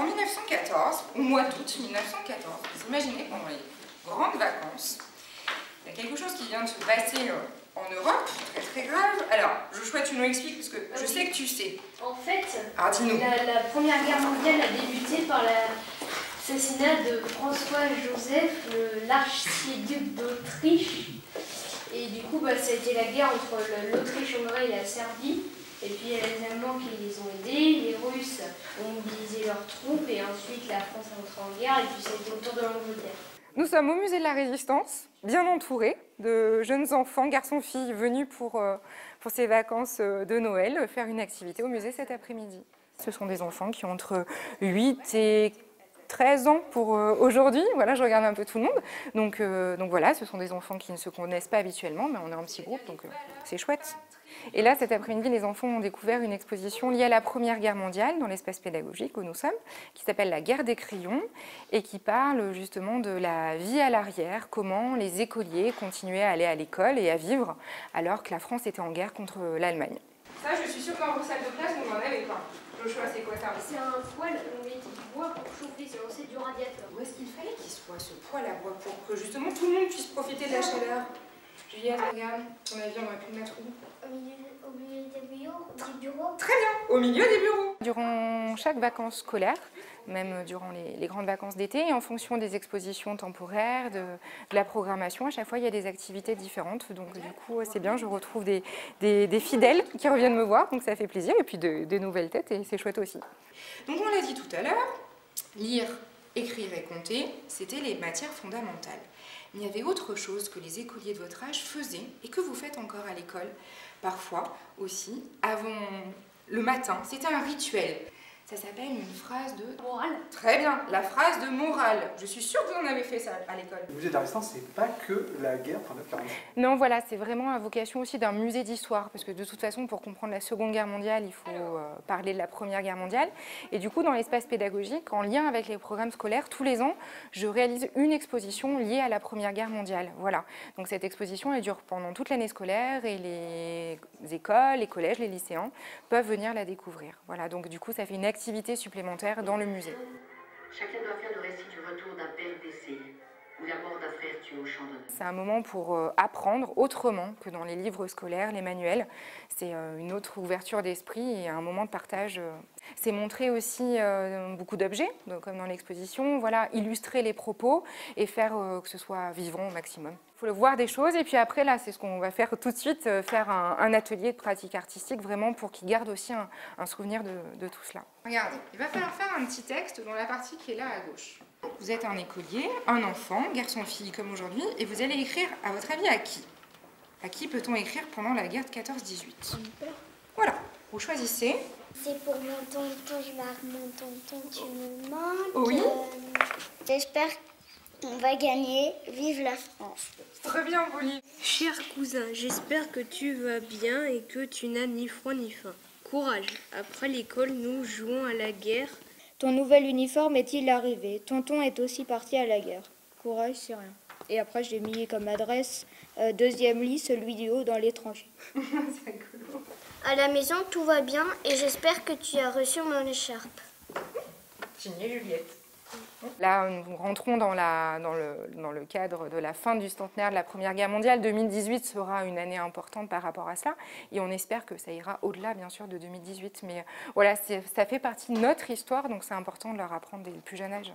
en 1914, au mois d'août 1914, vous imaginez pendant les grandes vacances, il y a quelque chose qui vient de se passer en Europe, très très grave. Alors, Joshua, tu nous expliques, parce que je sais que tu sais. En fait, dis-nous. La Première Guerre mondiale a débuté par l'assassinat de François-Joseph, l'archiduc d'Autriche. Et du coup, ça a été la guerre entre l'Autriche-Hongrie et la Serbie. Et puis il y a les Allemands qui les ont aidés, les Russes ont mobilisé leurs troupes et ensuite la France est entrée en guerre et puis c'était au tour de l'Angleterre. Nous sommes au musée de la Résistance, bien entourés de jeunes enfants, garçons-filles, venus pour ces vacances de Noël, faire une activité au musée cet après-midi. Ce sont des enfants qui ont entre 8 et 13 ans pour aujourd'hui. Voilà, je regarde un peu tout le monde. Donc voilà, ce sont des enfants qui ne se connaissent pas habituellement, mais on est un petit groupe, donc c'est chouette. Et là, cet après-midi, les enfants ont découvert une exposition liée à la Première Guerre mondiale dans l'espace pédagogique où nous sommes, qui s'appelle La Guerre des crayons et qui parle justement de la vie à l'arrière, comment les écoliers continuaient à aller à l'école et à vivre alors que la France était en guerre contre l'Allemagne. Ça, je suis sûre que dans vos salles de classe, vous n'en avez pas. Joshua, c'est quoi ça? C'est un poêle, on met du bois pour chauffer, c'est lancé du radiateur. Où est-ce qu'il fallait qu'il soit ce poêle à bois pour que justement tout le monde puisse profiter de la chaleur? Juliette, regarde, ton avis, on aurait pu le mettre où? Au milieu des bureaux. Très bien, au milieu des bureaux. Durant chaque vacances scolaires, même durant les grandes vacances d'été, et en fonction des expositions temporaires, de la programmation, à chaque fois il y a des activités différentes. Donc du coup c'est bien, je retrouve des fidèles qui reviennent me voir, donc ça fait plaisir, et puis des nouvelles têtes, et c'est chouette aussi. Donc on l'a dit tout à l'heure, lire, écrire et compter, c'était les matières fondamentales. Il y avait autre chose que les écoliers de votre âge faisaient et que vous faites encore à l'école, parfois aussi, avant le matin. C'était un rituel. Ça s'appelle une phrase de... Morale. Très bien, la phrase de morale. Je suis sûre que vous en avez fait ça à l'école. Le musée de la Résistance, c'est pas que la guerre 39-45. Non, voilà, c'est vraiment à vocation aussi d'un musée d'histoire, parce que de toute façon, pour comprendre la Seconde Guerre mondiale, il faut parler de la Première Guerre mondiale. Et du coup, dans l'espace pédagogique, en lien avec les programmes scolaires, tous les ans, je réalise une exposition liée à la Première Guerre mondiale. Voilà. Donc cette exposition, elle dure pendant toute l'année scolaire et les écoles, les collèges, les lycéens peuvent venir la découvrir. Voilà. Donc du coup, ça fait une activité supplémentaire dans le musée. Chacun doit faire le récit du retour d'un père décédé ou la mort d'un frère tué au champ d'honneur. C'est un moment pour apprendre autrement que dans les livres scolaires, les manuels. C'est une autre ouverture d'esprit et un moment de partage. C'est montrer aussi beaucoup d'objets, comme dans l'exposition, voilà, illustrer les propos et faire que ce soit vivant au maximum. Il faut voir des choses et puis après, là, c'est ce qu'on va faire tout de suite, faire un atelier de pratique artistique vraiment pour qu'ils gardent aussi un souvenir de tout cela. Regardez, il va falloir faire un petit texte dans la partie qui est là à gauche. Vous êtes un écolier, un enfant, garçon-fille comme aujourd'hui, et vous allez écrire, à votre avis, à qui? À qui peut-on écrire pendant la guerre de 14-18? Voilà, vous choisissez. C'est pour mon tonton, je marque mon tonton, tu me manques. Oui. J'espère qu'on va gagner. Vive la France. Très bien, Bolly. Cher cousin, j'espère que tu vas bien et que tu n'as ni froid ni faim. Courage, après l'école, nous jouons à la guerre. Ton nouvel uniforme est-il arrivé? Tonton est aussi parti à la guerre. Courage, c'est rien. Et après, j'ai mis comme adresse deuxième lit, celui du haut dans les tranchées. C'est cool. À la maison, tout va bien et j'espère que tu as reçu mon écharpe. Signé Juliette. Là, nous rentrons dans le cadre de la fin du centenaire de la Première Guerre mondiale. 2018 sera une année importante par rapport à cela et on espère que ça ira au-delà, bien sûr, de 2018. Mais voilà, ça fait partie de notre histoire, donc c'est important de leur apprendre dès le plus jeune âge.